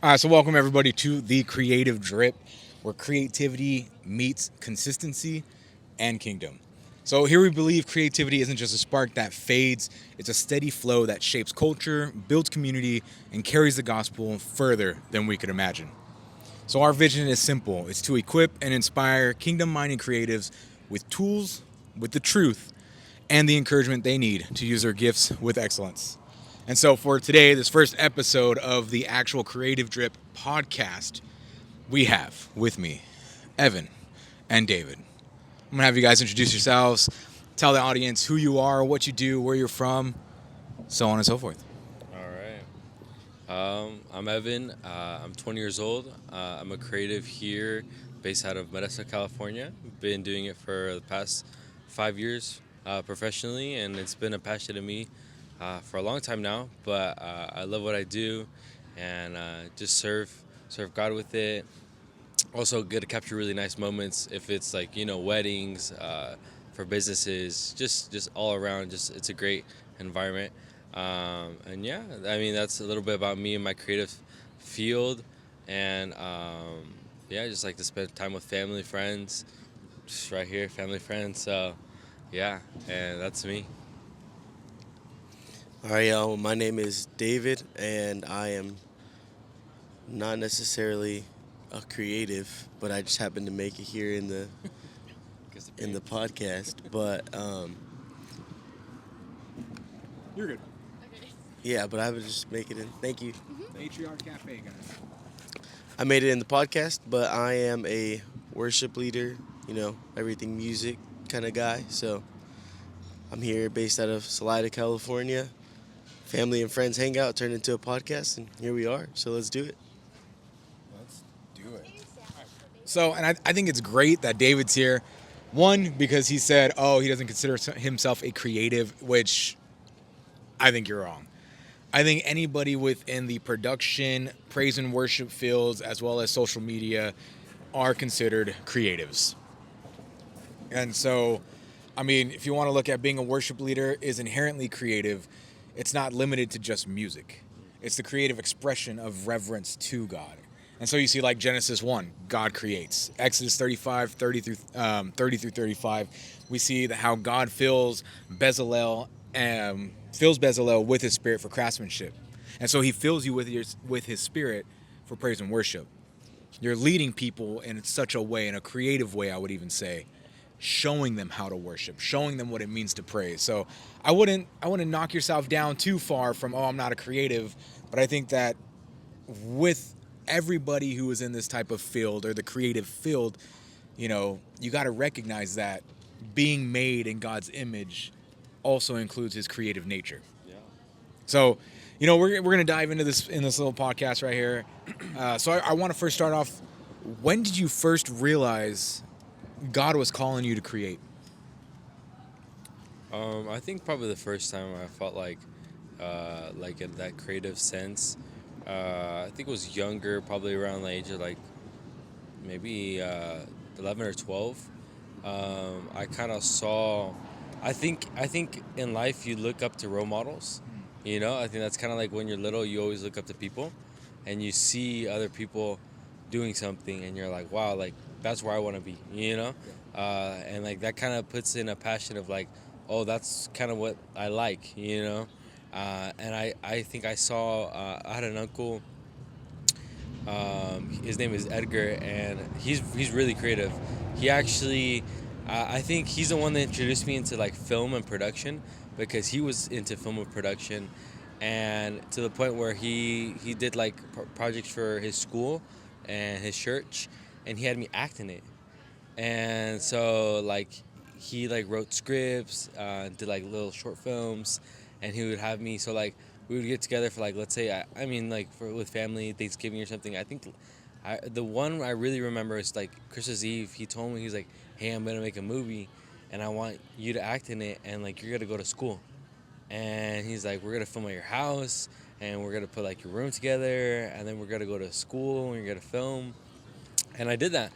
So welcome everybody to the Creative Drip, where creativity meets consistency and kingdom. So here we believe creativity isn't just a spark that fades; it's a steady flow that shapes culture, builds community, and carries the gospel further than we could imagine. So our vision is simple: it's to equip and inspire kingdom-minded creatives with tools, with the truth, and the encouragement they need to use their gifts with excellence. And so for today, this first episode of the actual Creative Drip podcast, we have with me Evan and David. I'm gonna have you guys introduce yourselves, tell the audience who you are, what you do, where you're from, so on and so forth. All right. I'm Evan. I'm 20 years old. I'm a creative here based out of Modesto, California. Been doing it for the past 5 years professionally, and it's been a passion to me for a long time now. But I love what I do and just serve God with it. Also, get to capture really nice moments if it's like, weddings, for businesses, just all around. Just it's a great environment. And yeah, I mean that's a little bit about me and my creative field, and yeah, I just like to spend time with family, friends, just right here, family, friends. So yeah, and that's me. All right, y'all. My name is David, and I am not necessarily a creative, but I just happen to make it here in the podcast. But You're good. yeah, but I would just make it in. Thank you. Matriarch Cafe, guys. I made it in the podcast, but I am a worship leader. Everything music kind of guy. So I'm here, based out of Salida, California. Family and friends hangout turned into a podcast, and here we are. So let's do it. Let's do it. So, and I think it's great that David's here. One, because he said, oh, he doesn't consider himself a creative, which I think you're wrong. I think anybody within the production, praise and worship fields, as well as social media, are considered creatives. And so, I mean, if you want to look at being a worship leader is inherently creative, it's not limited to just music. It's the creative expression of reverence to God. And so you see like Genesis 1, God creates. Exodus 35, 30 through 35, we see that how God fills Bezalel with his spirit for craftsmanship. And so he fills you with his spirit for praise and worship. You're leading people in such a way, in a creative way, I would even say, showing them how to worship, showing them what it means to praise. So I wouldn't knock yourself down too far from, oh, I'm not a creative, but I think that with everybody who is in this type of field or the creative field, you got to recognize that being made in God's image also includes his creative nature. Yeah. So, we're gonna dive into this in this little podcast right here. So I want to first start off. When did you first realize God was calling you to create? I think probably the first time I felt like in that creative sense. I think it was younger, probably around the age of like maybe 11 or 12. I kind of saw. I think in life you look up to role models. I think that's kind of like when you're little, you always look up to people, and you see other people doing something, and you're like, wow, like that's where I want to be. And like that kind of puts in a passion of like, oh, that's kind of what I like. And I think I saw. I had an uncle. His name is Edgar, and he's really creative. He actually, I think he's the one that introduced me into like film and production because he was into film and production, and to the point where he did like projects for his school and his church, and he had me act in it. And so like he like wrote scripts, did like little short films, and he would have me. So like we would get together for like, let's say, I mean like for with family Thanksgiving or something. I think the one I really remember is like Christmas Eve. He told me, he's like, hey, I'm gonna make a movie, and I want you to act in it, and like you're gonna go to school. And he's like, we're gonna film at your house, and we're gonna put like your room together, and then we're gonna go to school and you're gonna film. And I did that.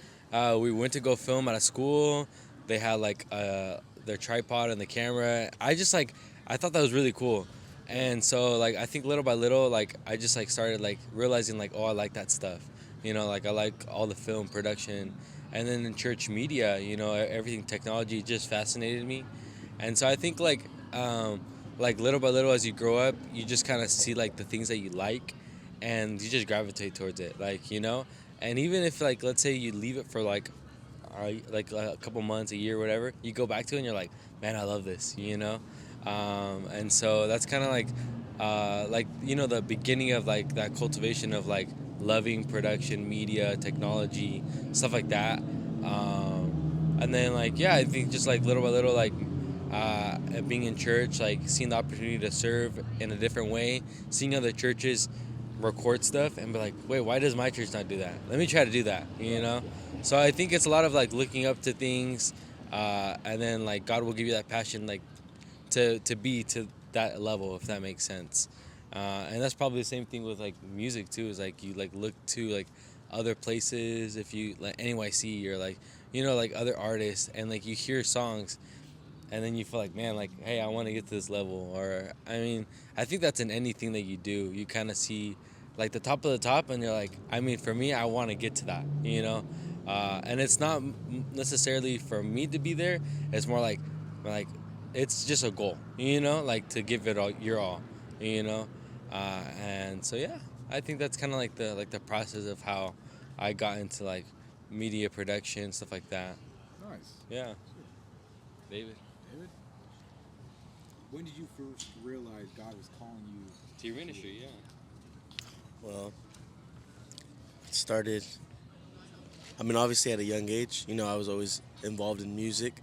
We went to go film at a school. They had like their tripod and the camera. I thought that was really cool. And so like I think little by little, like I just like started like realizing like, oh, I like that stuff, like I like all the film production. And then in church media, everything technology just fascinated me. And so I think like little by little as you grow up, you just kind of see like the things that you like, and you just gravitate towards it, and even if like let's say you leave it for like a couple months, a year, whatever, you go back to it and you're like, man, I love this. And so that's kind of like the beginning of like that cultivation of like loving production, media, technology, stuff like that. And then like yeah, I think just like little by little, like being in church, like seeing the opportunity to serve in a different way, seeing other churches record stuff and be like, wait, why does my church not do that? Let me try to do that. So I think it's a lot of like looking up to things, and then like God will give you that passion, like to be to that level, if that makes sense. And that's probably the same thing with like music too. Is like you like look to like other places, if you like NYC or like like other artists, and like you hear songs, and then you feel like, man, like, hey, I want to get to this level. Or I mean, I think that's in anything that you do. You kind of see like the top of the top, and you're like, I mean, for me, I want to get to that. And it's not necessarily for me to be there. It's more like it's just a goal, like to give it all your all, you know. And so yeah, I think that's kind of like the process of how I got into like media production, stuff like that. Nice. Yeah, David. David, when did you first realize God was calling you To your ministry, yeah. Well, it started. I mean, obviously at a young age. I was always involved in music,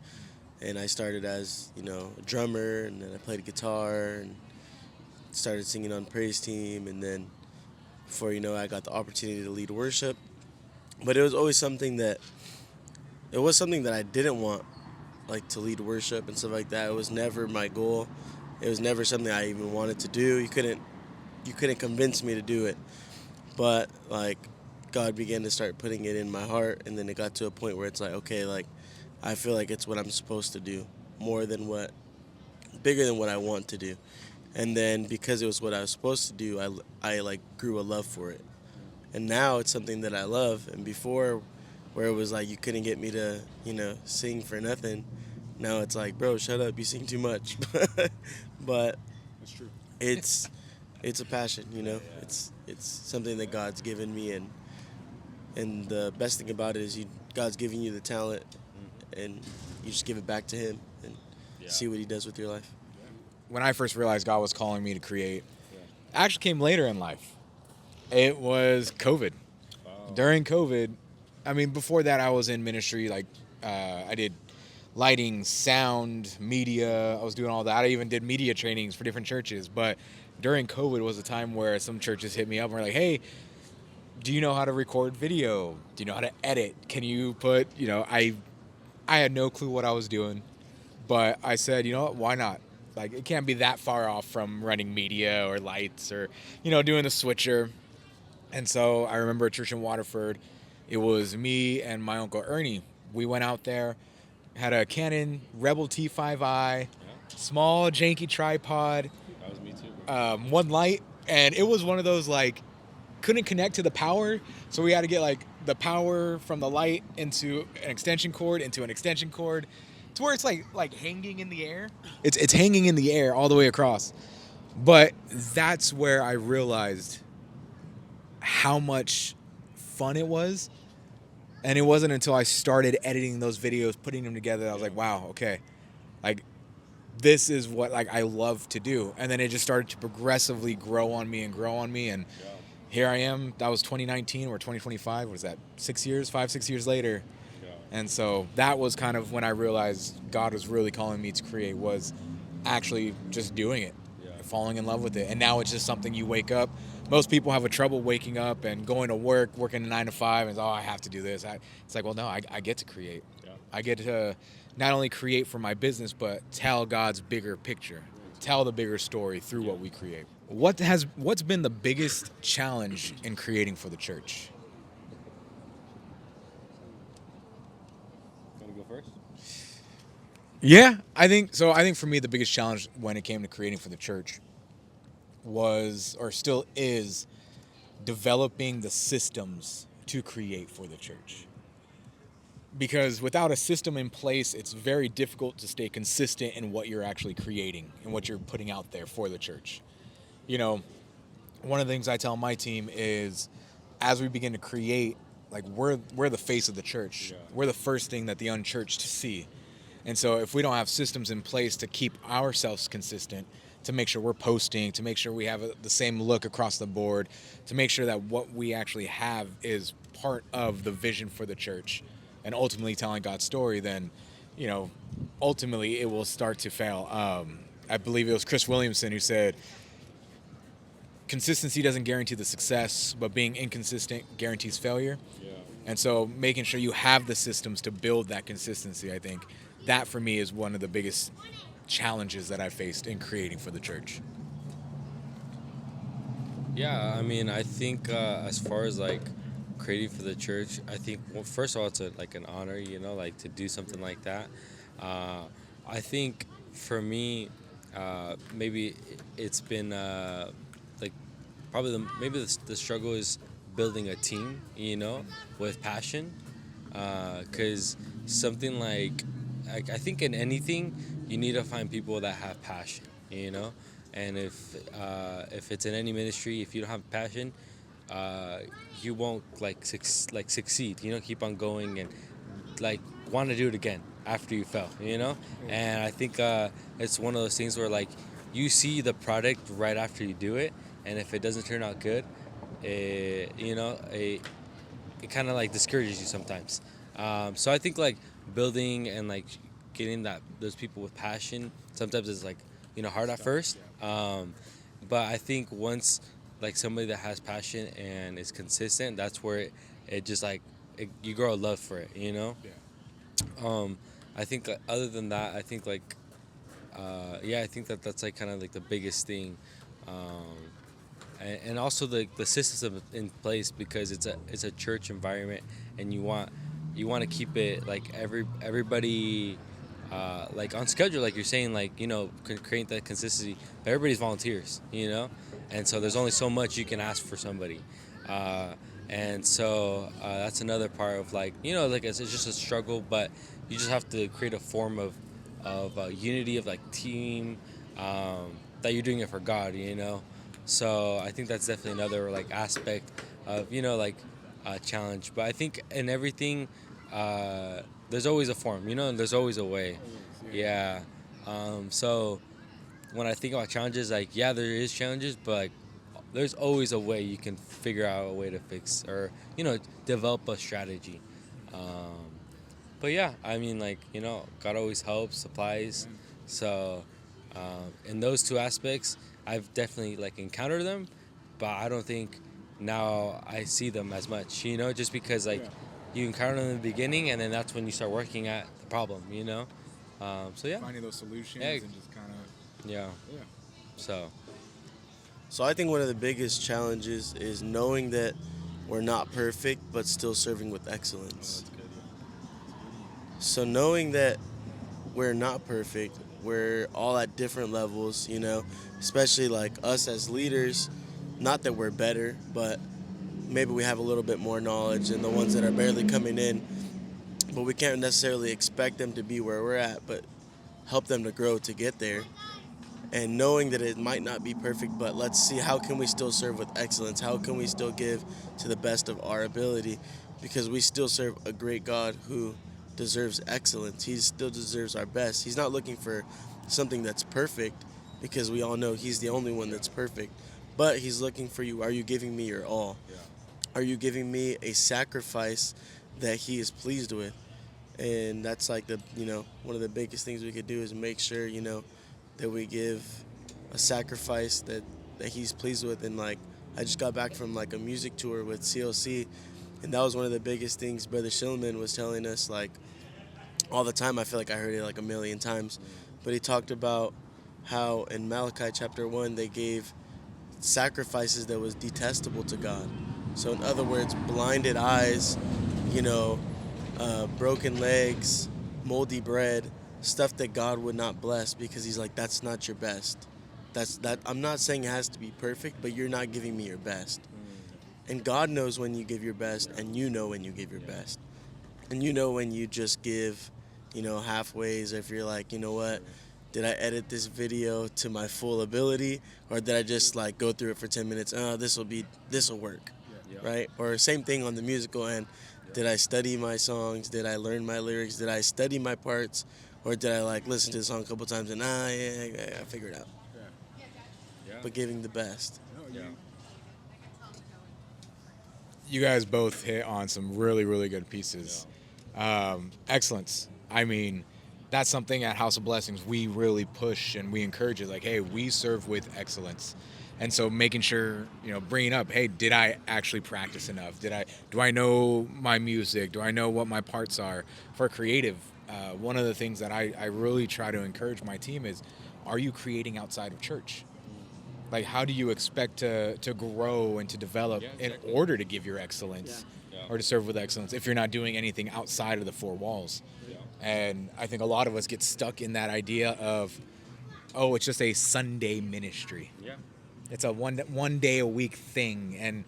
and I started as a drummer, and then I played guitar and started singing on praise team, and then before I got the opportunity to lead worship. But it was something that I didn't want, like to lead worship and stuff like that. It was never my goal. It was never something I even wanted to do. You couldn't convince me to do it. But like God began to start putting it in my heart, and then it got to a point where it's like, okay, like I feel like it's what I'm supposed to do, more than bigger than what I want to do. And then because it was what I was supposed to do, I like grew a love for it. And now it's something that I love. And before, where it was like you couldn't get me to sing for nothing, now it's like, bro, shut up, you sing too much. But That's true. it's a passion. It's something that God's given me, and the best thing about it is God's giving you the talent, and you just give it back to Him and see what He does with your life. When I first realized God was calling me to create, it actually came later in life. It was COVID. During COVID, I mean, before that, I was in ministry. Like, I did lighting, sound, media. I was doing all that. I even did media trainings for different churches. But during COVID was a time where some churches hit me up and were like, hey, do you know how to record video? Do you know how to edit? Can you put, I had no clue what I was doing. But I said, you know what, why not? Like, it can't be that far off from running media or lights or, doing the switcher. And so I remember a church in Waterford. It was me and my uncle Ernie. We went out there, had a Canon Rebel T5i, small janky tripod, That was me too, bro. one light, and it was one of those like couldn't connect to the power, so we had to get like the power from the light into an extension cord to where it's like hanging in the air. It's hanging in the air all the way across. But that's where I realized how much fun it was. And it wasn't until I started editing those videos, putting them together, that I was like, wow, okay. Like, this is what like I love to do. And then it just started to progressively grow on me. And here I am. That was 2019. We're 2025. What is that? 6 years, 6 years later. And so that was kind of when I realized God was really calling me to create, was actually just doing it, falling in love with it. And now it's just something you wake up. Most people have a trouble waking up and going to work, working 9 to 5, and I have to do this. It's like, well, no, I get to create. Yeah. I get to not only create for my business, but tell God's bigger picture, tell the bigger story through what we create. What's been the biggest challenge in creating for the church? Want to go first? Yeah, I think so. I think for me, the biggest challenge when it came to creating for the church was, or still is, developing the systems to create for the church. Because without a system in place, it's very difficult to stay consistent in what you're actually creating and what you're putting out there for the church. You know, one of the things I tell my team is, as we begin to create, like we're the face of the church. We're the first thing that the unchurched see. And so if we don't have systems in place to keep ourselves consistent, to make sure we're posting, to make sure we have the same look across the board, to make sure that what we actually have is part of the vision for the church and ultimately telling God's story, then, you know, ultimately it will start to fail. I believe it was Chris Williamson who said, consistency doesn't guarantee the success, but being inconsistent guarantees failure. Yeah. And so making sure you have the systems to build that consistency, I think that for me is one of the biggest challenges that I faced in creating for the church. Yeah, I mean, I think as far as like creating for the church, I think, well, first of all, it's like an honor, you know, like to do something like that. I think for me, maybe it's been like probably maybe the struggle is building a team, you know, with passion, because something like I think in anything you need to find people that have passion, you know, and if it's in any ministry, if you don't have passion, you won't succeed, you know, keep on going and like want to do it again after you fell, you know. And I think it's one of those things where like you see the product right after you do it, and if it doesn't turn out good, you know, it kind of like discourages you sometimes. So I think like building and like getting those people with passion sometimes is like, you know, hard at first, but I think once like somebody that has passion and is consistent, that's where it just like you grow a love for it, you know. I think other than that, I think like I think that's like kind of like the biggest thing, and also the systems in place, because it's a church environment, and you want to keep it like everybody like on schedule, like you're saying, like, you know, create that consistency. But everybody's volunteers, you know, and so there's only so much you can ask for somebody, and so that's another part of like, you know, like it's just a struggle, but you just have to create a form of unity of like team, that you're doing it for God, you know. So I think that's definitely another like aspect of, you know, like challenge. But I think in everything, there's always a form, you know, and there's always a way. Yeah. So when I think about challenges, like, yeah, there is challenges, but like, there's always a way you can figure out a way to fix, or, you know, develop a strategy. But yeah, I mean, like, you know, God always helps, supplies. So in those two aspects, I've definitely like encountered them, but I don't think now I see them as much, you know, just because like you encounter them in the beginning, and then that's when you start working at the problem, you know. So yeah, Finding those solutions Yeah. and just kind of yeah. So I think one of the biggest challenges is knowing that we're not perfect, but still serving with excellence. So knowing that we're not perfect, we're all at different levels, you know, especially like us as leaders, not that we're better, but maybe we have a little bit more knowledge than the ones that are barely coming in, but we can't necessarily expect them to be where we're at, but help them to grow to get there. And knowing that it might not be perfect, but let's see, how can we still serve with excellence? How can we still give to the best of our ability? Because we still serve a great God who deserves excellence. He still deserves our best. He's not looking for something that's perfect, because we all know he's the only one that's perfect. But he's looking for you. Are you giving me your all? Are you giving me a sacrifice that he is pleased with? And that's like the, you know, one of the biggest things we could do is make sure, you know, that we give a sacrifice that he's pleased with. And like, I just got back from like a music tour with CLC, and that was one of the biggest things Brother Shillman was telling us, like, all the time. I feel like I heard it like a million times, but he talked about how in Malachi chapter 1 they gave sacrifices that was detestable to God. So in other words, blinded eyes, you know, broken legs, moldy bread, stuff that God would not bless, because he's like, that's not your best. I'm not saying it has to be perfect, but you're not giving me your best. And God knows when you give your best, and you know when you give your best. And you know when you just give, halfways, or if you're like, you know what, did I edit this video to my full ability, or did I just like go through it for 10 minutes? This'll work, right? Or same thing on the musical end. Did I study my songs? Did I learn my lyrics? Did I study my parts? Or did I like listen to the song a couple times and yeah, I figured it out. But giving the best. You guys both hit on some really, really good pieces. Excellence. I mean, that's something at House of Blessings we really push and we encourage it. Like, hey, we serve with excellence. And so making sure, bringing up, hey, did I actually practice enough? Do I know my music? Do I know what my parts are? For creative, one of the things that I really try to encourage my team is, are you creating outside of church? Like, how do you expect to grow and to develop in order to give your excellence or to serve with excellence if you're not doing anything outside of the four walls? And I think a lot of us get stuck in that idea of, oh, it's just a Sunday ministry. It's a one day a week thing. And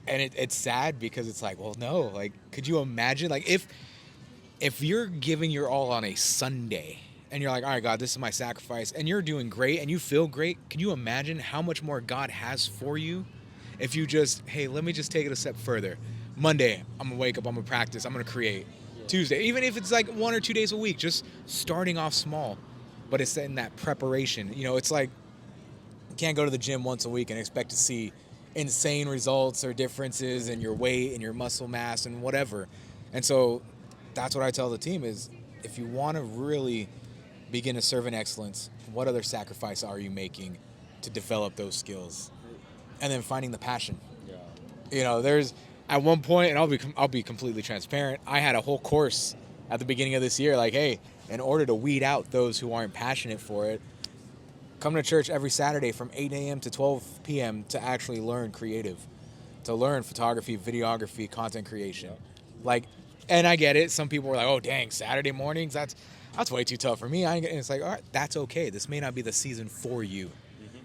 it's sad because it's like, well, no, like, could you imagine, like, if you're giving your all on a Sunday and you're like, all right, God, this is my sacrifice, and you're doing great and you feel great, can you imagine how much more God has for you if you just, hey, let me just take it a step further. Monday, I'm going to wake up, I'm going to practice, I'm going to create. Tuesday, even if it's like 1 or 2 days a week, just starting off small, but it's in that preparation. It's like you can't go to the gym once a week and expect to see insane results or differences in your weight and your muscle mass and whatever. And so that's what I tell the team is, if you want to really begin to serve in excellence, what other sacrifice are you making to develop those skills? And then finding the passion. There's at one point, and I'll be completely transparent, I had a whole course at the beginning of this year, like, hey, in order to weed out those who aren't passionate for it, come to church every Saturday from 8 a.m. to 12 p.m. to actually learn creative, to learn photography, videography, content creation. Like, and I get it. Some people were like, oh, dang, Saturday mornings, that's way too tough for me. And it's like, all right, that's okay. This may not be the season for you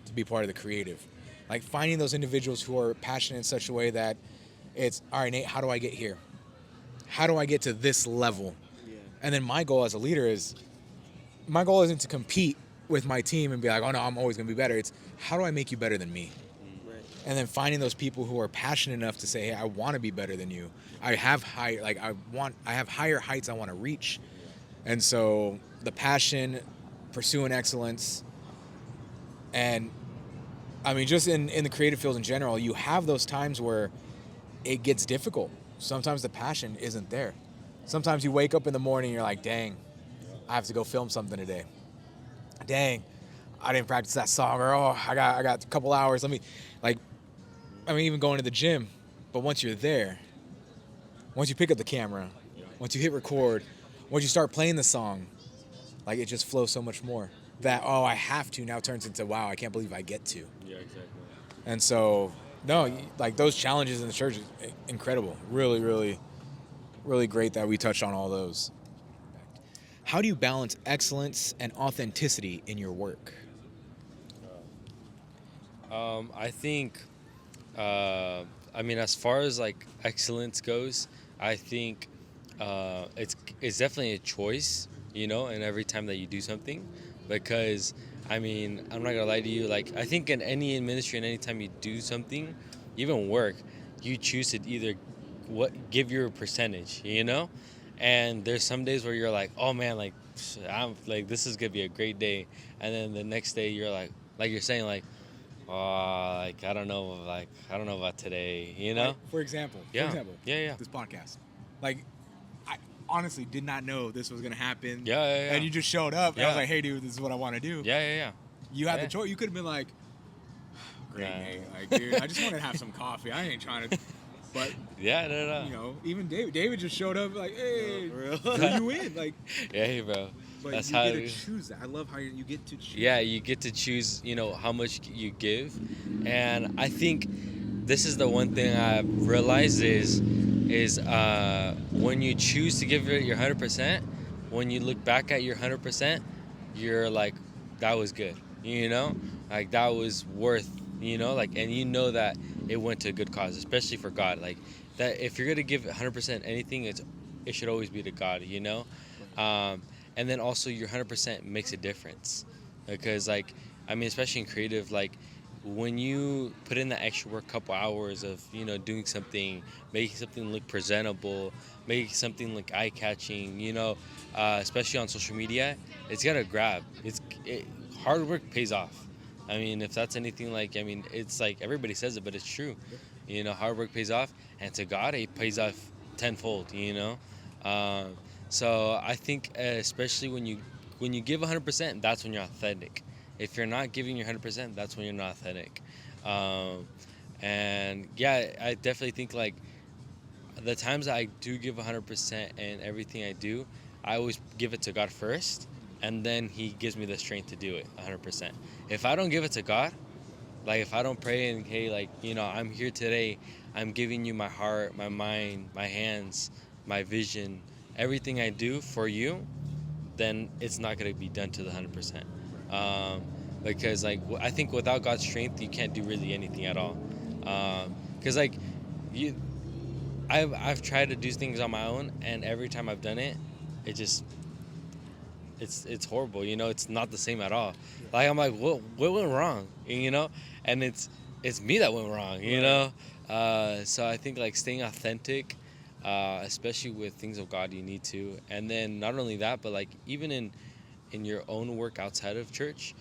to be part of the creative. Like, finding those individuals who are passionate in such a way that it's, all right, Nate, how do I get here? How do I get to this level? And then my goal as a leader isn't to compete with my team and be like, oh no, I'm always going to be better. It's, how do I make you better than me? Right. And then finding those people who are passionate enough to say, hey, I want to be better than you. I have higher heights I want to reach. And so the passion, pursuing excellence, and I mean, just in the creative field in general, you have those times where it gets difficult. Sometimes the passion isn't there. Sometimes you wake up in the morning and you're like, dang, I have to go film something today. Dang, I didn't practice that song, or oh, I got a couple hours. Even going to the gym, but once you're there, once you pick up the camera, once you hit record, once you start playing the song, like, it just flows so much more. That, oh, I have to, now turns into, wow, I can't believe I get to. Yeah, exactly. And so, no, like, those challenges in the church is incredible. Really, really, really great that we touched on all those. How do you balance excellence and authenticity in your work? I think, as far as like excellence goes, I think it's definitely a choice, and every time that you do something, because I'm not gonna lie to you, like, I think in any ministry and any time you do something, even work, you choose to either give your percentage, and there's some days where you're like, oh man, like, I'm like, this is gonna be a great day, and then the next day you're like you're saying, like, oh, like, I don't know about today, Like, for example, yeah, this podcast, like, I honestly did not know this was gonna happen. Yeah. And you just showed up, and I was like, hey, dude, this is what I want to do. Yeah. You had the choice. You could have been like, great, Nate. Like, dude, I just want to have some coffee. I ain't trying to. But yeah, no. Even David just showed up like, hey, who you in? Like, yeah, bro. But that's you how get to choose that. I love how you get to choose. Yeah, you get to choose, how much you give, and I think this is the one thing I realized is when you choose to give it your 100%, when you look back at your 100%, you're like, that was good. you know, like that was worth, you know, like, and you know that it went to a good cause, especially for God. Like that, if you're gonna give 100% anything, it should always be to God, you know. And then also your 100% makes a difference, because like, I mean, especially in creative, like when you put in the extra work, couple hours of, you know, doing something, making something look presentable, making something look eye catching, you know, especially on social media, it's gonna grab. Hard work pays off. I mean, if that's anything like, I mean, it's like everybody says it, but it's true. You know, hard work pays off, and to God, it pays off tenfold. You know, um, so I think especially when you give 100%, that's when you're authentic. If you're not giving your 100%, that's when you're not authentic. Um, and yeah, I definitely think like the times I do give 100% in everything I do, I always give it to God first, and then He gives me the strength to do it 100%. If I don't give it to God, like if I don't pray and hey, like, you know, I'm here today, I'm giving you my heart, my mind, my hands, my vision, everything I do for you, then it's not going to be done to the 100%. Because like I think without God's strength, you can't do really anything at all. Because like you, I've tried to do things on my own, and every time I've done it, it just it's horrible. You know, it's not the same at all. Like I'm like, what went wrong? You know, and it's me that went wrong. You know, so I think like staying authentic, especially with things of God, you need to. And then not only that, but like even in your own work outside of church,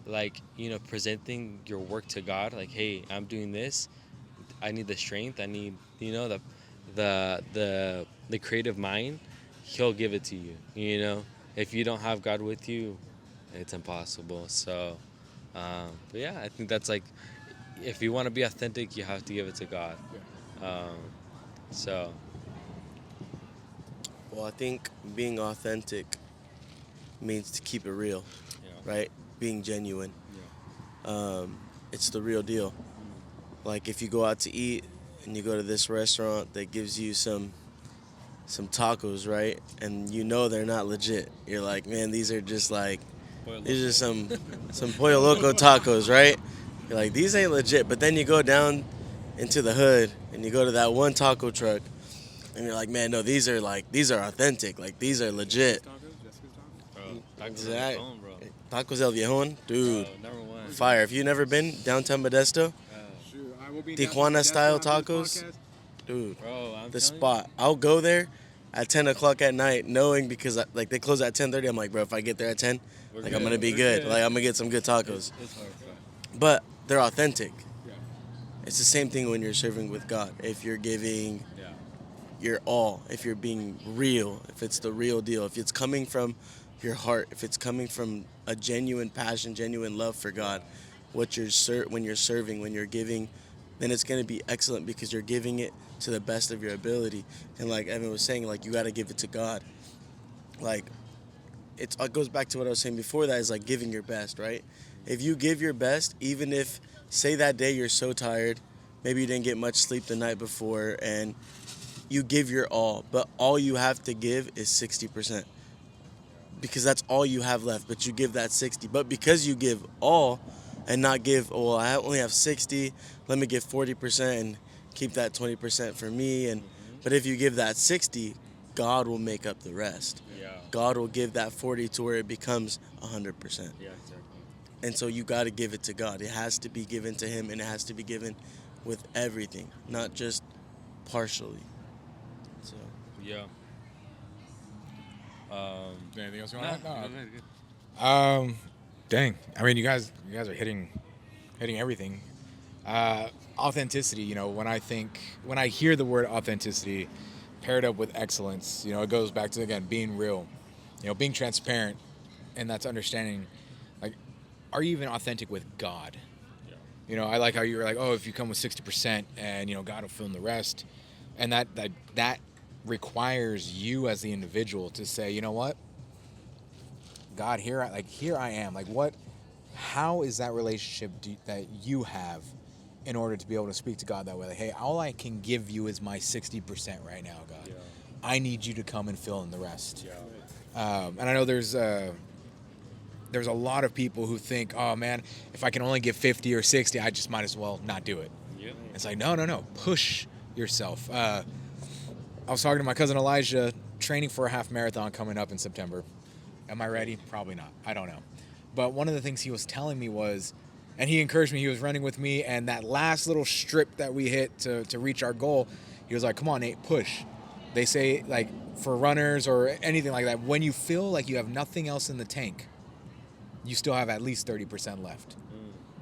like, you know, presenting your work to God, like, hey, I'm doing this. I need the strength. I need, you know, the creative mind. He'll give it to you. You know, if you don't have God with you, it's impossible. So, but yeah, I think that's like, if you want to be authentic, you have to give it to God. Um, so Well, I think being authentic means to keep it real, you right? Being genuine. It's the real deal. Like if you go out to eat and you go to this restaurant that gives you some tacos, right? And you know they're not legit. You're like, man, these are just like these are some pollo loco tacos, right? You're like, these ain't legit. But then you go down into the hood and you go to that one taco truck and you're like, man, no, these are authentic. Like these are legit. bro, tacos Exact- on the phone, bro. Tacos El Viejon, dude, Bro, number one. fire. If you never been downtown Modesto, Shoot, I will be Tijuana style after this tacos, podcast. dude, Bro, I'm the telling spot. I'll go there at 10 o'clock at night, knowing because like they close at 10:30. I'm like, bro, if I get there at 10, you, we're like good. I'm gonna be We're good. Like I'm gonna get some good tacos. It's hard, bro. But they're authentic. Yeah. It's the same thing when you're serving with God. If you're giving Yeah. your all, if you're being real, if it's the real deal, if it's coming from your heart, if it's coming from a genuine passion, genuine love for God, what you're when you're serving, when you're giving, then it's going to be excellent because you're giving it to the best of your ability. And like Evan was saying, like you got to give it to God. Like it goes back to what I was saying before, that is like giving your best, right? If you give your best, even if say that day you're so tired, maybe you didn't get much sleep the night before, and you give your all, but all you have to give is 60%, because that's all you have left. But you give that 60, but because you give all and not give, oh, well, I only have 60, let me give 40% and keep that 20% for me. And but if you give that 60, God will make up the rest. Yeah. God will give that 40 to where it becomes 100%. Yeah, exactly. And so you got to give it to God. It has to be given to Him, and it has to be given with everything, not just partially. So Yeah. Anything else you Nah, want to add? good, good. Dang. I mean, you guys are hitting everything. Authenticity. You know, when I hear the word authenticity paired up with excellence, you know, it goes back to again being real. You know, being transparent, and that's understanding. Like, are you even authentic with God? Yeah. You know, I like how you were like, oh, if you come with 60%, and you know, God will fill in the rest, and that requires you as the individual to say, you know what, God, here I am. Like, what? How is that relationship that you have in order to be able to speak to God that way? Like, hey, all I can give you is my 60% right now, God. Yeah. I need you to come and fill in the rest. Yeah. And I know there's there's a lot of people who think, oh man, if I can only get 50 or 60, I just might as well not do it. Yeah. It's like, no. Push yourself. I was talking to my cousin Elijah, training for a half marathon coming up in September. Am I ready? Probably not. I don't know. But one of the things he was telling me was, and he encouraged me, he was running with me, and that last little strip that we hit to reach our goal, he was like, come on, Nate, push. They say, like, for runners or anything like that, when you feel like you have nothing else in the tank, you still have at least 30% left.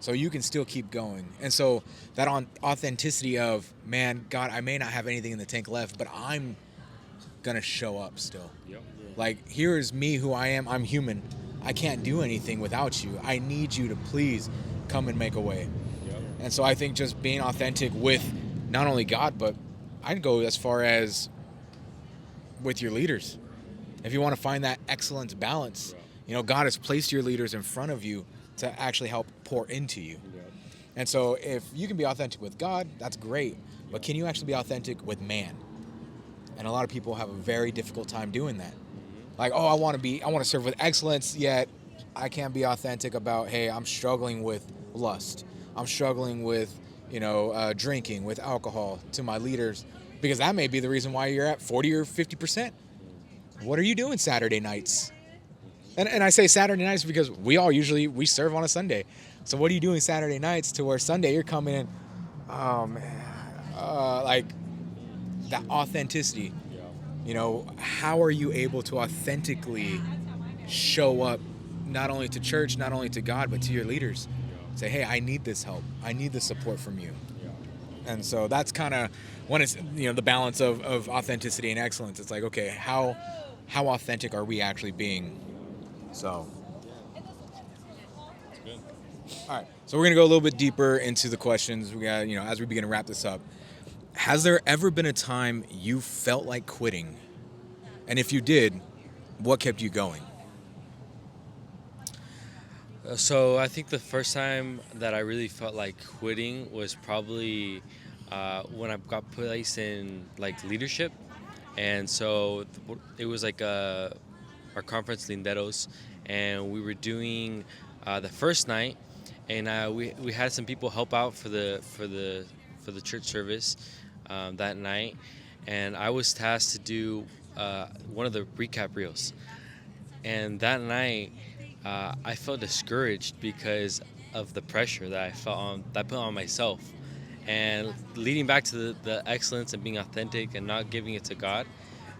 So you can still keep going. And so that authenticity of, man, God, I may not have anything in the tank left, but I'm going to show up still. Yep. Like, here is me who I am. I'm human. I can't do anything without you. I need you to please come and make a way. Yep. And so I think just being authentic with not only God, but I'd go as far as with your leaders. If you want to find that excellent balance, you know, God has placed your leaders in front of you to actually help pour into you. Yep. And so if you can be authentic with God, that's great. But can you actually be authentic with man? And a lot of people have a very difficult time doing that. Like, oh, I want to serve with excellence, yet I can't be authentic about, hey, I'm struggling with lust. I'm struggling with, drinking, with alcohol to my leaders, because that may be the reason why you're at 40 or 50%. What are you doing Saturday nights? And I say Saturday nights because we serve on a Sunday. So what are you doing Saturday nights to where Sunday you're coming in, oh man, like that authenticity. How are you able to authentically show up not only to church, not only to God, but to your leaders? Say, hey, I need this help. I need the support from you. And so that's kind of when it's, the balance of authenticity and excellence. It's like, okay, how authentic are we actually being? So, all right. So we're going to go a little bit deeper into the questions. We got, as we begin to wrap this up. Has there ever been a time you felt like quitting? And if you did, what kept you going? So I think the first time that I really felt like quitting was probably when I got placed in like leadership. And so it was like our conference Linderos, and we were doing the first night, and we had some people help out for the church service that night, and I was tasked to do one of the recap reels. And that night, I felt discouraged because of the pressure that I put on myself, and leading back to the excellence and being authentic and not giving it to God.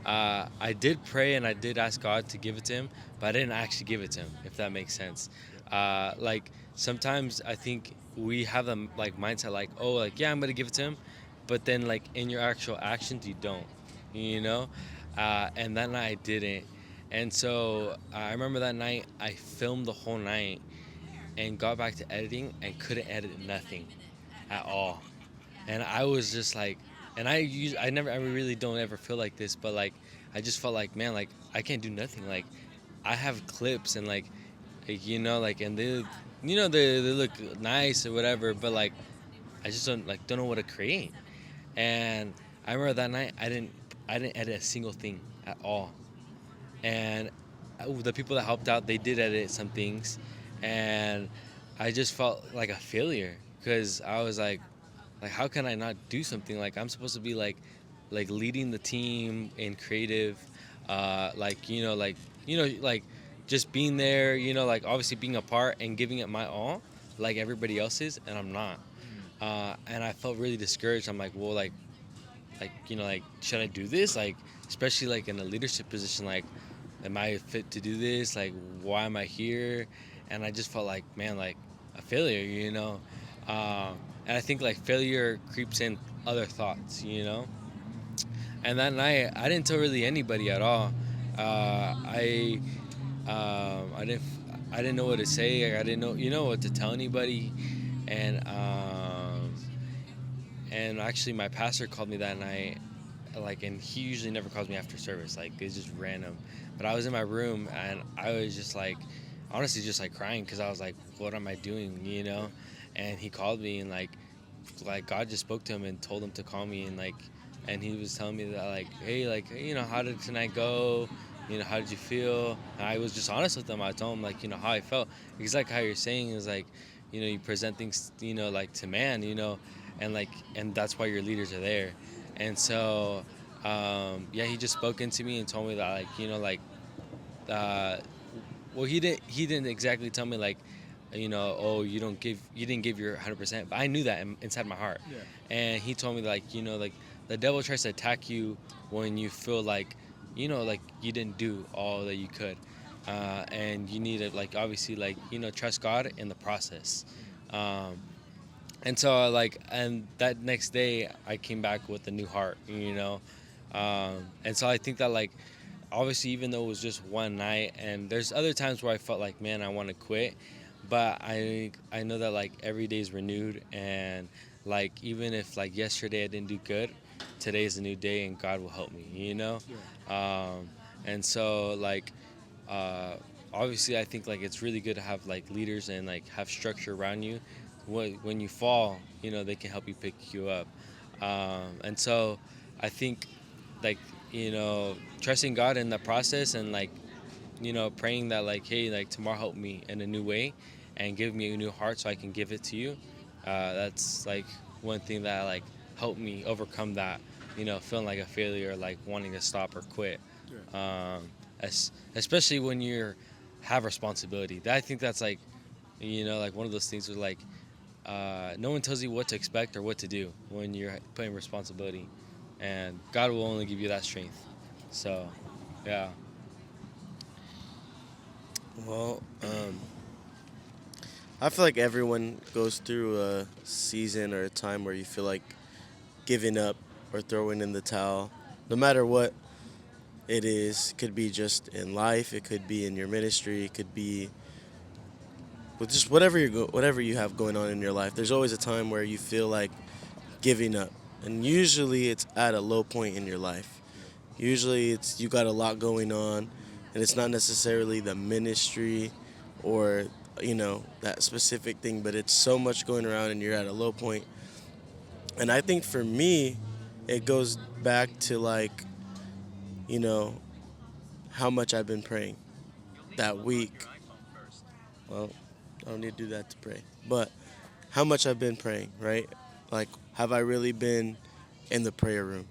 I did pray and I did ask God to give it to him, but I didn't actually give it to him, if that makes sense. Like sometimes I think we have the like mindset like, oh, like, yeah, I'm gonna give it to him, but then like in your actual actions you don't, and that night I didn't. And so I remember that night I filmed the whole night and got back to editing and couldn't edit nothing at all. And I was just like, and I really don't ever feel like this, but like I just felt like, man, like I can't do nothing. Like I have clips and like and they look nice or whatever, but like I just don't know what to create. And I remember that night I didn't edit a single thing at all. And the people that helped out, they did edit some things, and I just felt like a failure because I was like how can I not do something? Like I'm supposed to be like leading the team in creative, just being there, like obviously being a part and giving it my all, like everybody else is, and I'm not. And I felt really discouraged. I'm like, well, should I do this? Like, especially like in a leadership position, like, am I fit to do this? Like, why am I here? And I just felt like, man, like a failure, and I think like failure creeps in other thoughts, And that night, I didn't tell really anybody at all. I didn't know what to say. I didn't know, what to tell anybody. And actually, my pastor called me that night. And he usually never calls me after service. Like, it's just random. But I was in my room, and I was just like, honestly, just like crying because I was like, what am I doing, And he called me, and like God just spoke to him and told him to call me, and he was telling me that like, hey, like, how did tonight go? how did you feel? And I was just honest with them. I told them, like, how I felt. Because, like, how you're saying is, like, you present things, like, to man, and that's why your leaders are there. And so, yeah, he just spoke into me and told me that, like, uh, well, he didn't exactly tell me, like, oh, you didn't give your 100%, but I knew that inside my heart. Yeah. And he told me, like, like, the devil tries to attack you when you feel like, like, you didn't do all that you could, and you need to, like, obviously, like, trust God in the process. um, and so, like, and that next day I came back with a new heart, and so I think that, like, obviously, even though it was just one night, and there's other times where I felt like, man, I want to quit, but I know that, like, every day is renewed, and, like, even if, like, yesterday I didn't do good, today is a new day and God will help me, and so, like, uh, obviously, I think, like, it's really good to have, like, leaders and, like, have structure around you. When you fall, they can help you pick you up, and so I think, like, trusting God in the process, and, like, praying that, like, hey, like, tomorrow help me in a new way and give me a new heart so I can give it to you. That's, like, one thing that, like, helped me overcome that, feeling like a failure, like wanting to stop or quit. Especially when you have responsibility. I think that's, like, like, one of those things where, like, no one tells you what to expect or what to do when you're putting responsibility, and God will only give you that strength. So, yeah. Well, I feel like everyone goes through a season or a time where you feel like giving up or throwing in the towel. No matter what it is, could be just in life, it could be in your ministry, it could be with just whatever you have going on in your life. There's always a time where you feel like giving up, and usually it's at a low point in your life. Usually it's you got a lot going on, and it's not necessarily the ministry or that specific thing, but it's so much going around and you're at a low point. And I think for me, it goes back to, like, you know how much I've been praying that week. Well, I don't need to do that to pray, but how much I've been praying, right? Like, have I really been in the prayer room?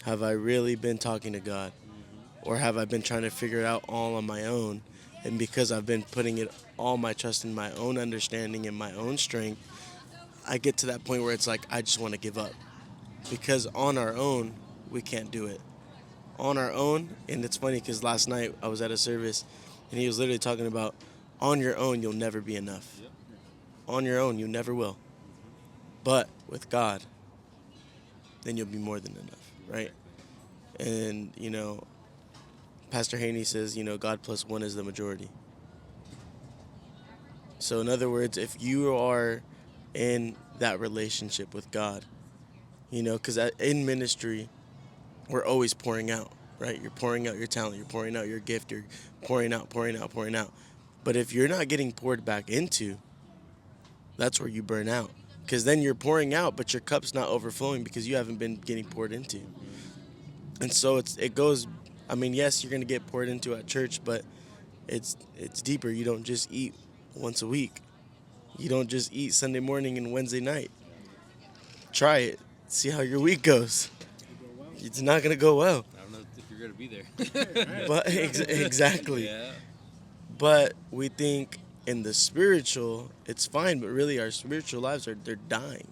Have I really been talking to God? Or have I been trying to figure it out all on my own? And because I've been putting it all my trust in my own understanding and my own strength, I get to that point where it's like I just want to give up. Because on our own, we can't do it. On our own, and it's funny because last night I was at a service and he was literally talking about on your own, you'll never be enough. On your own, you never will. But with God, then you'll be more than enough, right? And, Pastor Haney says, God plus one is the majority. So, in other words, if you are in that relationship with God, because in ministry, we're always pouring out, right? You're pouring out your talent, you're pouring out your gift, you're pouring out, pouring out, pouring out. But if you're not getting poured back into, that's where you burn out. Because then you're pouring out, but your cup's not overflowing because you haven't been getting poured into. And so it goes. I mean, yes, you're gonna get poured into at church, but it's deeper. You don't just eat once a week. You don't just eat Sunday morning and Wednesday night. Try it. See how your week goes. It's not gonna go well. I don't know if you're gonna be there. But exactly. Yeah. But we think in the spiritual, it's fine. But really, our spiritual lives they're dying,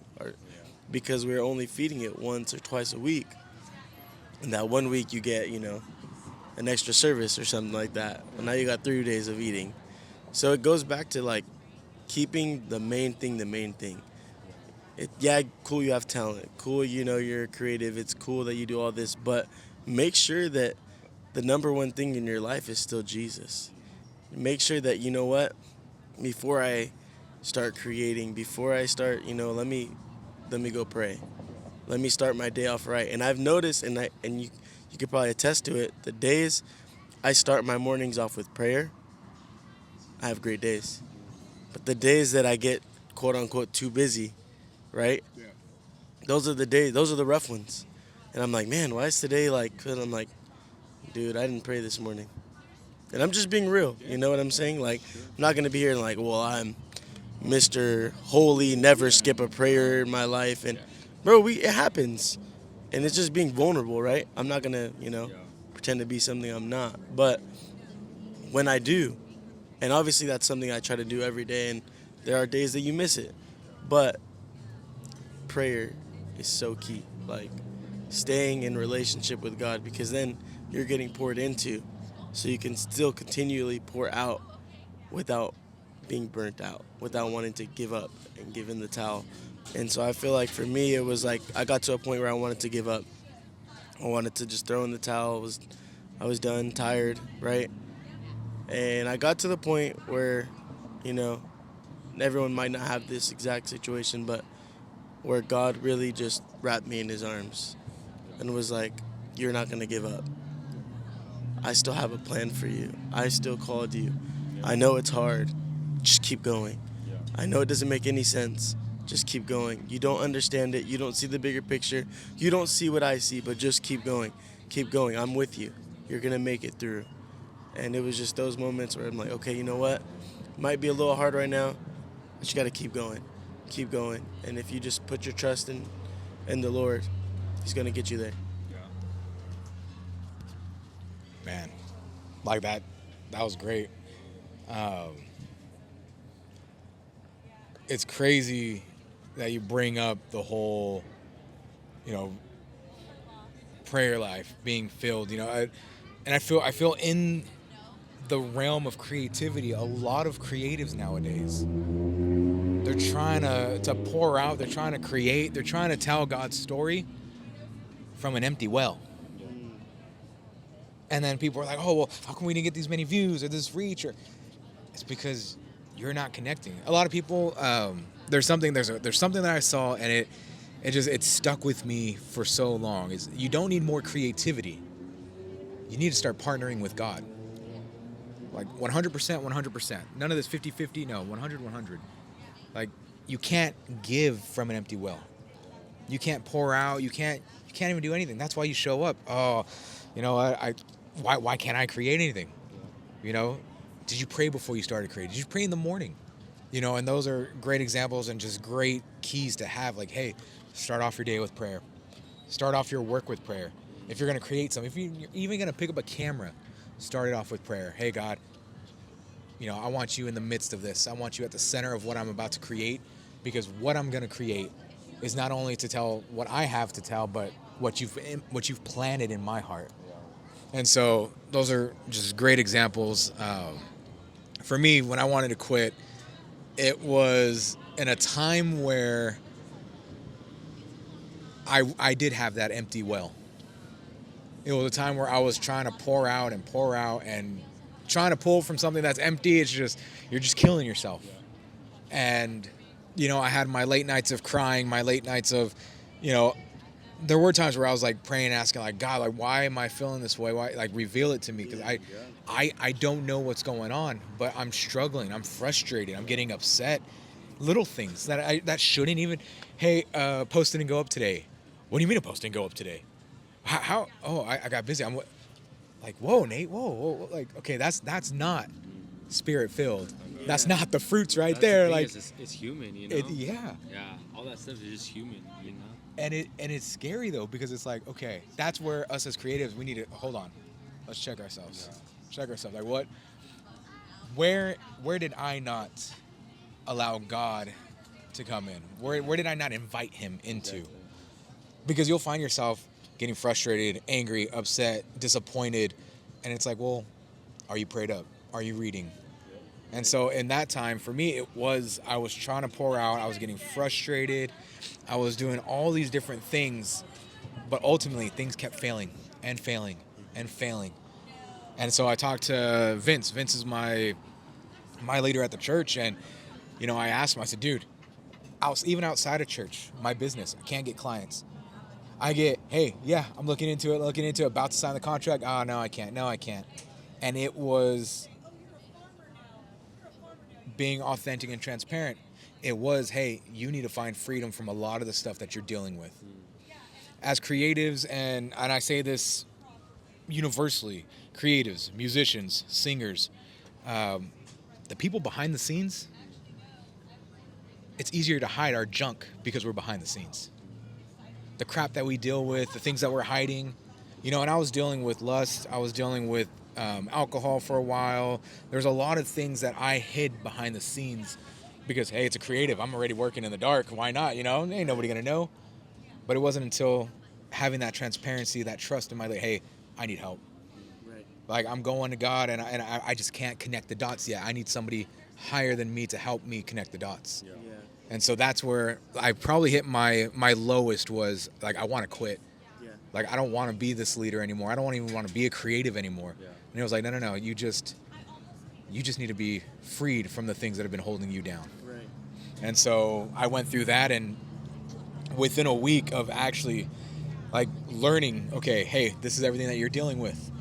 because we're only feeding it once or twice a week. And that one week you get, an extra service or something like that. But now you got 3 days of eating. So it goes back to, like, keeping the main thing the main thing. Cool you have talent. Cool, you're creative. It's cool that you do all this. But make sure that the number one thing in your life is still Jesus. Make sure that, before I start creating, before I start, let me go pray. Let me start my day off right. And I've noticed, and you could probably attest to it, the days I start my mornings off with prayer, I have great days. But the days that I get, quote unquote, too busy, right? Yeah. Those are the days, those are the rough ones. And I'm like, man, why is today like, and I'm like, dude, I didn't pray this morning. And I'm just being real. You know what I'm saying? Like, I'm not going to be here and like, well, I'm Mr. Holy, never skip a prayer in my life. And, bro, it happens. And it's just being vulnerable, right? I'm not going to, pretend to be something I'm not. But when I do, and obviously that's something I try to do every day, and there are days that you miss it. But prayer is so key. Like, staying in relationship with God, because then you're getting poured into, so you can still continually pour out without being burnt out, without wanting to give up and give in the towel. And so I feel like for me, it was like I got to a point where I wanted to give up. I wanted to just throw in the towel. I was done, tired, right? And I got to the point where, you know, everyone might not have this exact situation, but where God really just wrapped me in his arms and was like, you're not going to give up. I still have a plan for you. I still called you. I know it's hard. Just keep going. I know it doesn't make any sense. Just keep going. You don't understand it. You don't see the bigger picture. You don't see what I see, but just keep going. Keep going. I'm with you. You're going to make it through. And it was just those moments where I'm like, okay, you know what? Might be a little hard right now, but you got to keep going. Keep going. And if you just put your trust in the Lord, he's going to get you there. Man, like that was great. It's crazy that you bring up the whole, prayer life being filled. And I feel in the realm of creativity, a lot of creatives nowadays, they're trying to pour out, they're trying to create, they're trying to tell God's story from an empty well. And then people are like, oh, well, how come we didn't get these many views or this reach? Or it's because you're not connecting. A lot of people, there's something that I saw, and it stuck with me for so long, is you don't need more creativity. You need to start partnering with God. Like 100%, 100%. None of this 50-50, no, 100. Like, you can't give from an empty well. You can't pour out, you can't even do anything. That's why you show up. Oh, why can't I create anything? Did you pray before you started creating? Did you pray in the morning? And those are great examples and just great keys to have. Like, hey, start off your day with prayer. Start off your work with prayer. If you're going to create something, if you're even going to pick up a camera, start it off with prayer. Hey, God, I want you in the midst of this. I want you at the center of what I'm about to create, because what I'm going to create is not only to tell what I have to tell, but what you've planted in my heart. And so those are just great examples. For me, when I wanted to quit, it was in a time where I did have that empty well. It was a time where I was trying to pour out and trying to pull from something that's empty. It's just, you're just killing yourself. And, I had my late nights of crying, my late nights of, there were times where I was like praying, asking like, God, like, why am I feeling this way? Why, like, reveal it to me? Because I don't know what's going on, but I'm struggling. I'm frustrated. I'm getting upset. Little things that shouldn't even, hey, post didn't go up today. What do you mean a post didn't go up today? How? Oh, I got busy. I'm like, whoa, Nate, whoa. Like, okay, that's not spirit filled. Yeah. That's not the fruits right there. Like, it's human, Yeah, all that stuff is just human, And it's scary though, because it's like, okay, that's where us as creatives, we need to hold on. Let's check ourselves. Like, what? Where did I not allow God to come in? Where did I not invite him into? Exactly. Because you'll find yourself getting frustrated, angry, upset, disappointed, and it's like, well, are you prayed up? Are you reading? And so in that time, for me, I was trying to pour out. I was getting frustrated. I was doing all these different things, but ultimately things kept failing and failing and failing. And so I talked to Vince. Vince is my leader at the church, and I asked him. I said, dude, even outside of church, my business, I can't get clients. I get, hey, yeah, I'm looking into it, about to sign the contract. Oh, no, I can't. And it was being authentic and transparent. It was, hey, you need to find freedom from a lot of the stuff that you're dealing with. As creatives, and I say this universally, creatives, musicians, singers, the people behind the scenes, it's easier to hide our junk because we're behind the scenes. The crap that we deal with, the things that we're hiding, and I was dealing with lust, I was dealing with alcohol for a while. There's a lot of things that I hid behind the scenes because, hey, it's a creative. I'm already working in the dark. Why not? Ain't nobody gonna know. But it wasn't until having that transparency, that trust in my life, hey, I need help. Right. Like, I'm going to God, and I just can't connect the dots yet. I need somebody higher than me to help me connect the dots. Yeah. And so that's where I probably hit my lowest was, like, I want to quit. Yeah. Like, I don't want to be this leader anymore. I don't even want to be a creative anymore. Yeah. And it was like, no, you just need to be freed from the things that have been holding you down. Right. And so I went through that, and within a week of actually, like, learning, okay, hey, this is everything that you're dealing with.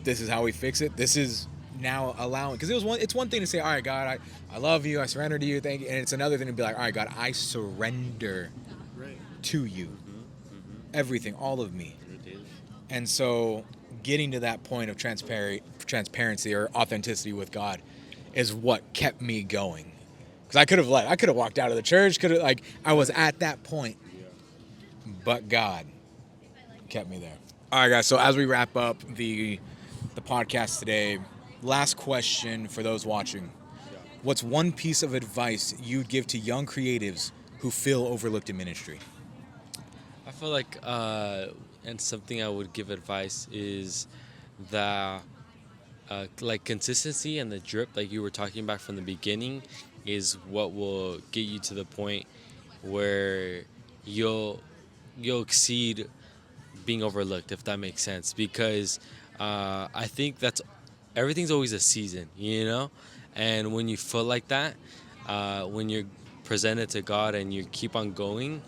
This is how we fix it. This is now allowing, because it's one thing to say, all right, God, I love you, I surrender to you, thank you. And it's another thing to be like, all right, God, I surrender to you. Everything, all of me. And so getting to that point of transparency or authenticity with God is what kept me going. Because I could have walked out of the church, I was at that point. But God kept me there. All right, guys, so as we wrap up the podcast today, last question for those watching. What's one piece of advice you'd give to young creatives who feel overlooked in ministry? I feel like, and something I would give advice is the, like, consistency and the drip, like you were talking about from the beginning, is what will get you to the point where you'll exceed being overlooked, if that makes sense. Because I think everything's always a season, and when you feel like that, when you're presented to God and you keep on going,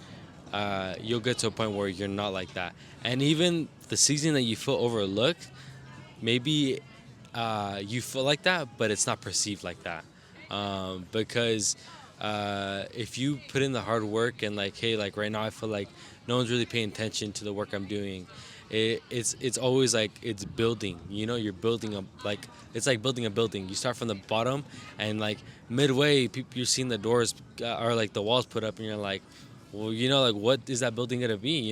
you'll get to a point where you're not like that. And even the season that you feel overlooked, maybe you feel like that, but it's not perceived like that. Because if you put in the hard work and, like, hey, like right now I feel like no one's really paying attention to the work I'm doing, it's always like it's building. You're building it's like building a building. You start from the bottom, and like midway, you're seeing the doors or like the walls put up, and you're like, well, like, what is that building gonna be?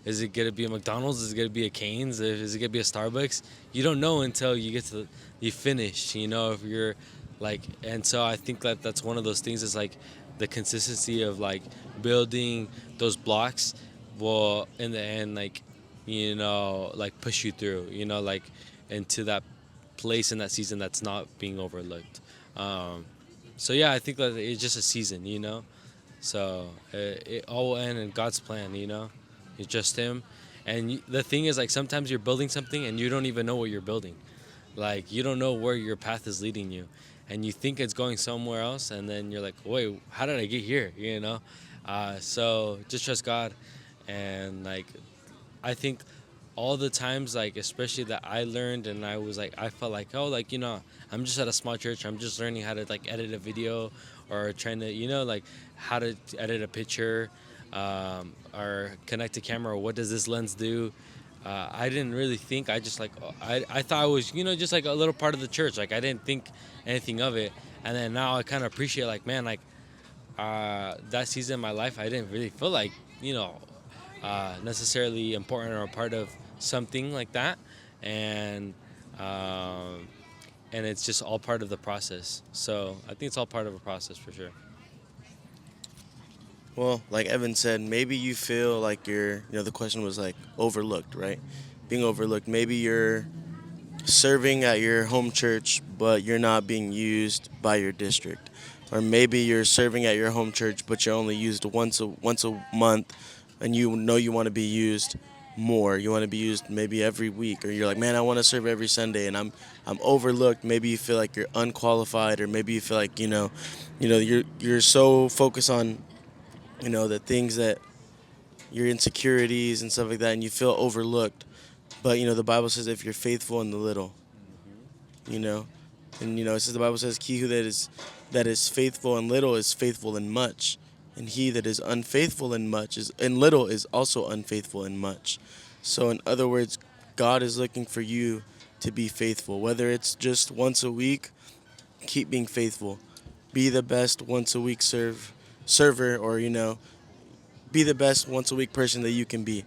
Is it gonna be a McDonald's? Is it gonna be a Cane's? Is it gonna be a Starbucks? You don't know until you get to you finish. If you're like, and so I think that that's one of those things. Is like the consistency of like building those blocks will in the end, like, like push you through, like into that place in that season that's not being overlooked. So yeah, I think that it's just a season, so it all will end in God's plan, It's just Him. And the thing is, like, sometimes you're building something and you don't even know what you're building. Like, you don't know where your path is leading you, and you think it's going somewhere else, and then you're like, wait, how did I get here? So just trust God. And like, I think all the times, like, especially that I learned, and I was like, I felt like, oh, like, I'm just at a small church, I'm just learning how to like edit a video, or trying to, like how to edit a picture, or connect a camera, or what does this lens do. I didn't really think. I just, like, I thought I was, just like a little part of the church. Like, I didn't think anything of it. And then now I kind of appreciate, like, man, like, that season in my life, I didn't really feel like, necessarily important or a part of something like that. And it's just all part of the process. So I think it's all part of a process for sure. Well, like Evan said, maybe you feel like you're, the question was like overlooked, right? Being overlooked. Maybe you're serving at your home church, but you're not being used by your district. Or maybe you're serving at your home church, but you're only used once a month, and you want to be used more. You want to be used maybe every week, or you're like, man, I want to serve every Sunday, and I'm overlooked. Maybe you feel like you're unqualified, or maybe you feel like you're so focused on the things that your insecurities and stuff like that, and you feel overlooked. But the Bible says if you're faithful in the little, and it says, the Bible says, he who that is faithful in little is faithful in much, and he that is unfaithful in little is also unfaithful in much. So in other words, God is looking for you to be faithful. Whether it's just once a week, keep being faithful. Be the best once a week server, or be the best once a week person that you can be.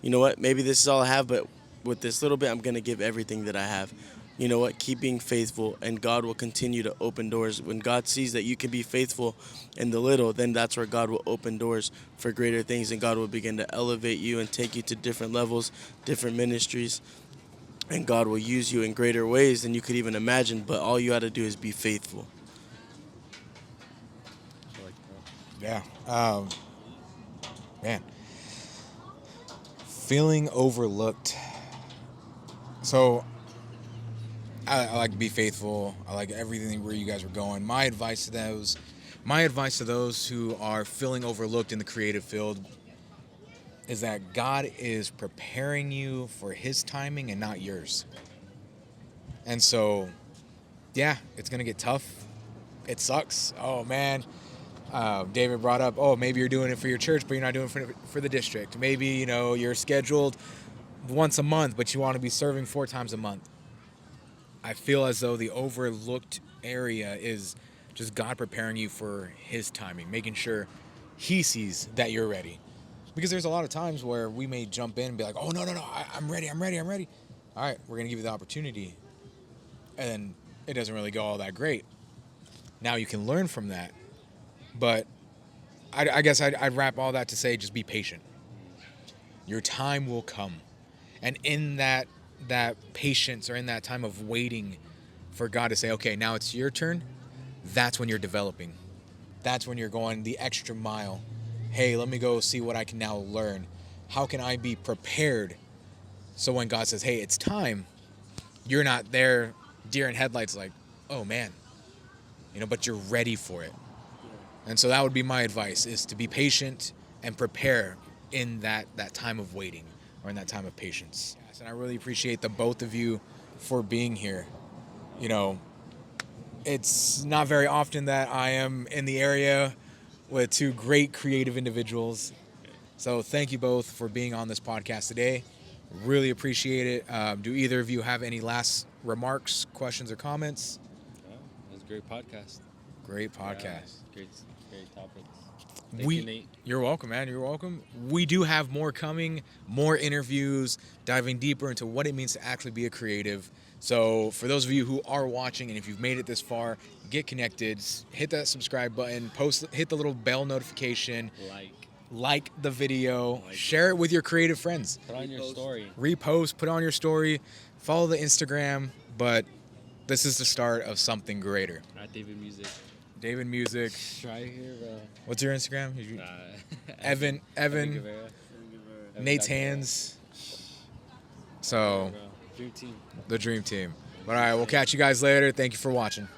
You know what? Maybe this is all I have, but with this little bit, I'm going to give everything that I have. You know what? Keep being faithful, and God will continue to open doors. When God sees that you can be faithful in the little, then that's where God will open doors for greater things, and God will begin to elevate you and take you to different levels, different ministries, and God will use you in greater ways than you could even imagine, but all you got to do is be faithful. Yeah. Man. Feeling overlooked. So, I like to be faithful. I like everything where you guys are going. My advice to those who are feeling overlooked in the creative field is that God is preparing you for His timing and not yours. And so, yeah, it's gonna get tough. It sucks. Oh man. David brought up, oh, maybe you're doing it for your church, but you're not doing it for the district. Maybe, you're scheduled once a month, but you want to be serving 4 times a month. I feel as though the overlooked area is just God preparing you for His timing, making sure He sees that you're ready. Because there's a lot of times where we may jump in and be like, oh, no, I'm ready. All right, we're going to give you the opportunity. And then it doesn't really go all that great. Now you can learn from that. But I guess I'd wrap all that to say, just be patient. Your time will come. And in that patience, or in that time of waiting for God to say, okay, now it's your turn, that's when you're developing. That's when you're going the extra mile. Hey, let me go see what I can now learn. How can I be prepared so when God says, hey, it's time, you're not there deer in headlights like, oh man, but you're ready for it. And so that would be my advice, is to be patient and prepare in that time of waiting, or in that time of patience. Yes, and I really appreciate the both of you for being here. It's not very often that I am in the area with 2 great creative individuals. So thank you both for being on this podcast today. Really appreciate it. Do either of you have any last remarks, questions, or comments? Yeah, it was a great podcast. Great podcast. Yeah, great topics. Thank you, Nate. You're welcome, man. You're welcome. We do have more coming, more interviews, diving deeper into what it means to actually be a creative. So for those of you who are watching, and if you've made it this far, get connected, hit that subscribe button, hit the little bell notification, like the video, share it with your creative friends. Put on your story. Repost, put on your story, follow the Instagram, but this is the start of something greater. At David Music. David Music. Right here, bro. What's your Instagram? Evan, Nate's Hands. So, Dream team. The Dream Team. But all right, we'll catch you guys later. Thank you for watching.